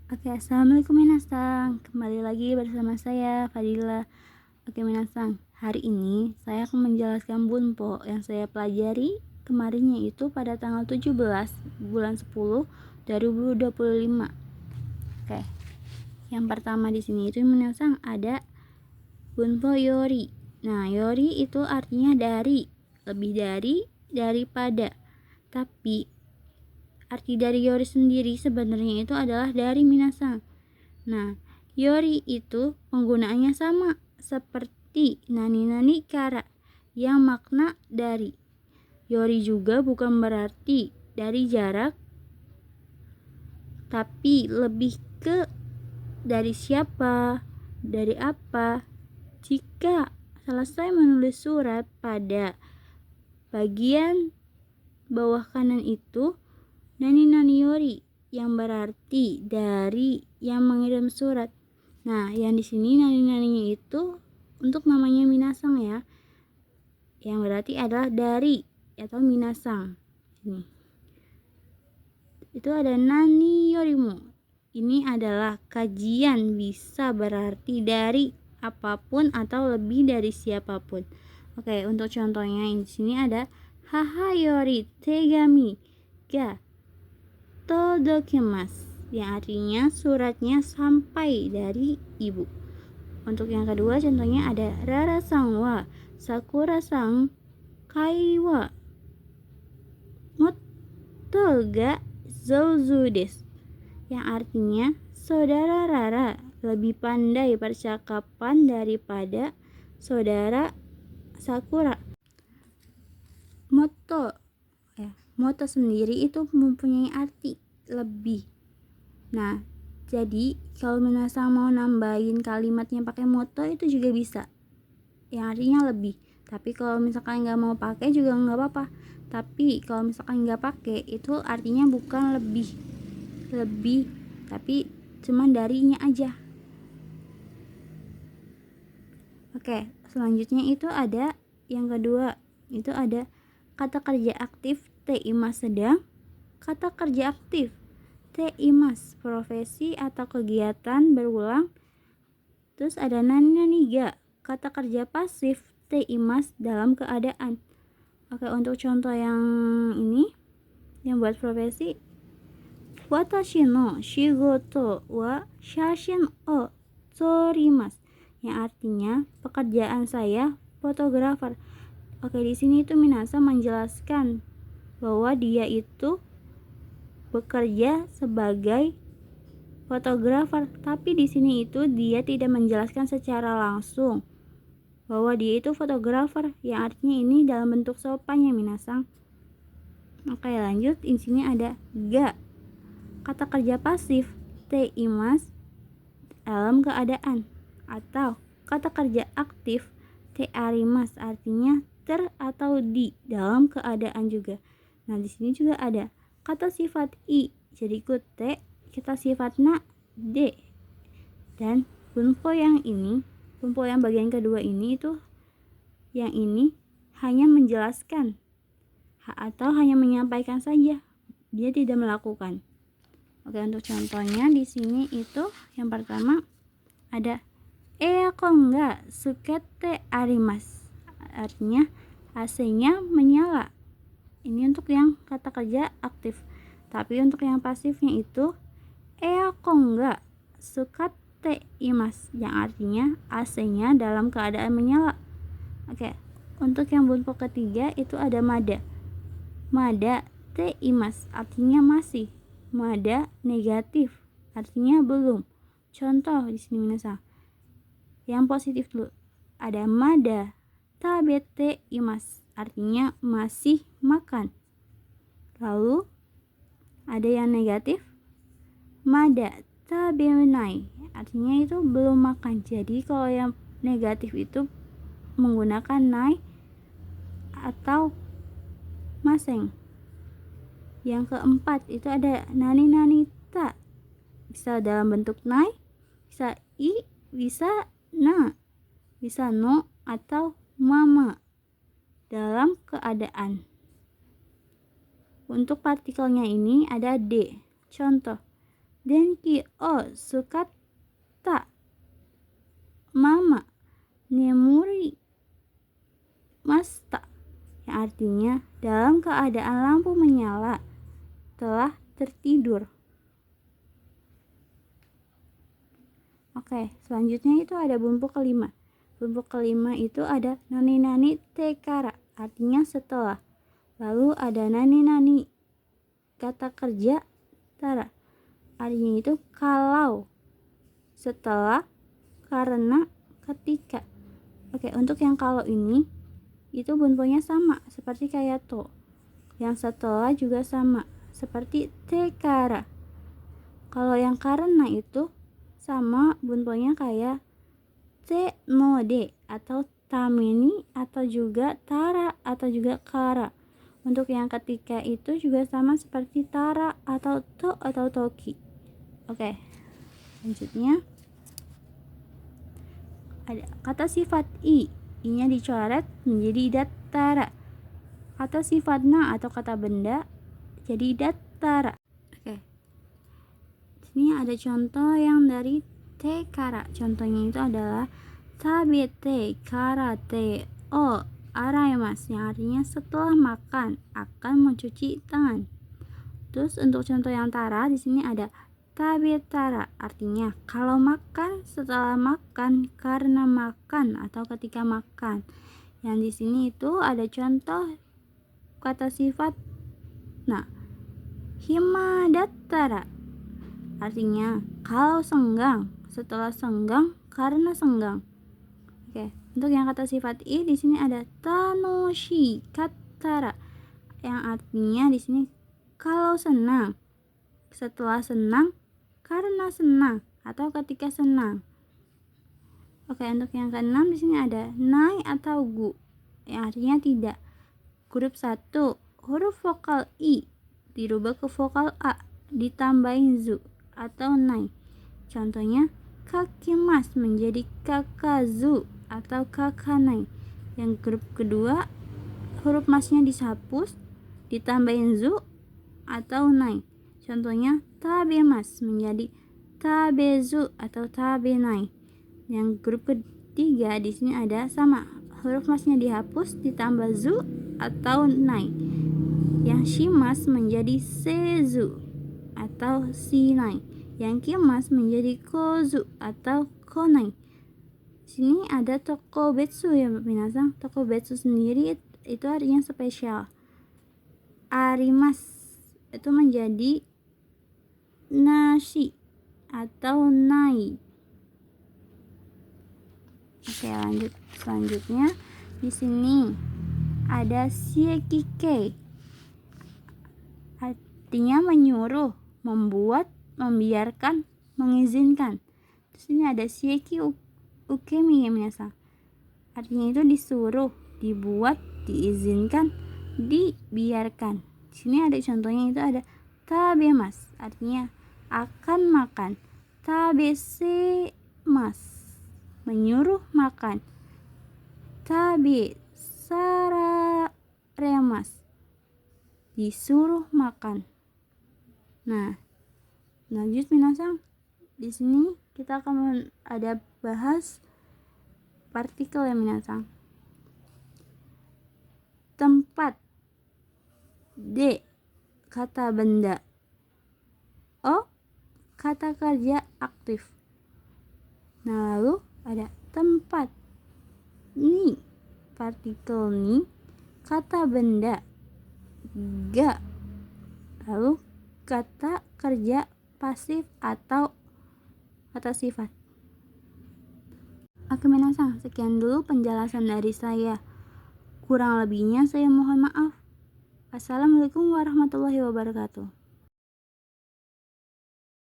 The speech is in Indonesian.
Oke, assalamualaikum minasang. Kembali lagi bersama saya Fadila. Oke minasang, hari ini saya akan menjelaskan bunpo yang saya pelajari kemarinnya itu pada tanggal 17 bulan 10 2025. Oke, yang pertama di sini itu minasang ada bunpo yori. Nah, yori itu artinya dari, lebih dari, daripada. Tapi arti dari yori sendiri sebenarnya itu adalah dari minasang. Nah, yori itu penggunaannya sama seperti nani-nani kara yang makna dari. Yori juga bukan berarti dari jarak, tapi lebih ke dari siapa, dari apa. Jika selesai menulis surat pada bagian bawah kanan itu nani-nani yori yang berarti dari yang mengirim surat. Nah, yang di sini nani-naninya itu untuk namanya minasang ya. Yang berarti adalah dari atau minasang. Ini. Itu ada nani yorimu. Ini adalah kajian bisa berarti dari apapun atau lebih dari siapapun. Oke, untuk contohnya di sini ada haha yori tegami ga todokemas, yang artinya suratnya sampai dari ibu. Untuk yang kedua contohnya ada Rara sang wa Sakura sang kai wa motto ga zouzu desu, yang artinya saudara Rara lebih pandai percakapan daripada saudara Sakura. Motto sendiri itu mempunyai arti lebih. Nah, jadi kalau minasang mau nambahin kalimatnya pakai motto itu juga bisa, yang artinya lebih. Tapi kalau misalkan nggak mau pakai juga nggak apa-apa. Tapi kalau misalkan nggak pakai itu artinya bukan lebih, tapi cuman darinya aja. Oke, selanjutnya itu ada yang kedua, itu ada kata kerja aktif teimas sedang, kata kerja aktif teimas profesi atau kegiatan berulang. Terus ada naniga, kata kerja pasif teimas dalam keadaan. Oke, untuk contoh yang ini yang buat profesi, watashi no shigoto wa shashin o torimasu, yang artinya pekerjaan saya fotografer. Oke, di sini itu Minasa menjelaskan bahwa dia itu bekerja sebagai fotografer, tapi di sini itu dia tidak menjelaskan secara langsung bahwa dia itu fotografer, yang artinya ini dalam bentuk sopan ya minasang. Oke, lanjut. Di sini ada ga, kata kerja pasif teimas dalam keadaan, atau kata kerja aktif tearimas, artinya ter atau di dalam keadaan juga. Nah, di sini juga ada kata sifat i, jadi ikut te, kita sifatnya d. Dan bunpo yang bagian kedua ini itu, yang ini hanya menjelaskan atau hanya menyampaikan saja, dia tidak melakukan. Oke, untuk contohnya di sini itu yang pertama ada eakon ga sukete arimas, artinya AC-nya menyala. Ini untuk yang kata kerja aktif. Tapi untuk yang pasifnya itu eakon ga sukate imas, yang artinya AC-nya dalam keadaan menyala. Oke, untuk yang bunpo ketiga itu ada mada te imas, artinya masih. Mada negatif, artinya belum. Contoh di sini minasa. Yang positif dulu. Ada mada tabete imas, artinya masih makan. Lalu ada yang negatif, mada tabenai, artinya itu belum makan. Jadi kalau yang negatif itu menggunakan nai atau maseng. Yang keempat itu ada nani ta, bisa dalam bentuk nai, bisa i, bisa na, bisa no, atau mama dalam keadaan. Untuk partikelnya ini ada d. Contoh, denki o sukata mama nemuri masta, yang artinya dalam keadaan lampu menyala telah tertidur. Oke, selanjutnya itu ada bumbu kelima. Bumbu kelima itu ada nani-nani tekara, artinya setelah. Lalu ada nani-nani, kata kerja tara, artinya itu kalau, setelah, karena, ketika. Oke, untuk yang kalau ini itu bumbunya sama seperti kayak to. Yang setelah juga sama seperti tekara. Kalau yang karena itu sama bunponya kayak te no de atau tameni atau juga tara atau juga kara. Untuk yang ketika itu juga sama seperti tara atau to atau toki. Oke, selanjutnya ada kata sifat i-nya dicoret menjadi dattara. Kata sifat na atau kata benda jadi dattara. Oke, sini ada contoh yang dari tekara. Contohnya itu adalah tabete karate o araimasu, yang artinya setelah makan akan mencuci tangan. Terus untuk contoh yang tara di sini ada tabetara, artinya kalau makan, setelah makan, karena makan atau ketika makan. Yang di sini itu ada contoh kata sifat nah, himadattara, artinya kalau senggang, setelah senggang, karena senggang. Oke, untuk yang kata sifat i di sini ada tanoshi kattara, yang artinya di sini kalau senang, setelah senang, karena senang atau ketika senang. Oke, untuk yang keenam di sini ada nai atau gu, yang artinya tidak. Huruf 1, huruf vokal i dirubah ke vokal a ditambahin zu atau nai. Contohnya kakimas menjadi kakazu atau kakanai. Yang grup kedua, huruf masnya dihapus ditambahin zu atau nai. Contohnya tabemas menjadi tabezu atau tabenai. Yang grup ketiga di sini ada sama, huruf masnya dihapus ditambah zu atau nai. Yang shimas menjadi sezu atau sinai. Yang kimas menjadi kozu atau konai. Sini ada tokobetsu ya minasan. Tokobetsu sendiri itu artinya spesial. Arimas itu menjadi nasi atau nai. Oke, lanjut. Selanjutnya di sini ada siekike, artinya menyuruh, membuat, membiarkan, mengizinkan. Terus ini ada sieki ukemi ya minasan, artinya itu disuruh, dibuat, diizinkan, dibiarkan. Di sini ada contohnya, itu ada tabemas, artinya akan makan. Tabesemas, menyuruh makan. Tabesaremas, disuruh makan. Nah, lanjut minasan. Di sini kita akan ada bahas partikel ya minasan. Tempat, D kata benda, O kata kerja aktif. Nah, lalu ada tempat, ni partikel ni kata benda, ga lalu kata kerja pasif atau kata sifat. Oke minasan, sekian dulu penjelasan dari saya. Kurang lebihnya saya mohon maaf. Assalamualaikum warahmatullahi wabarakatuh.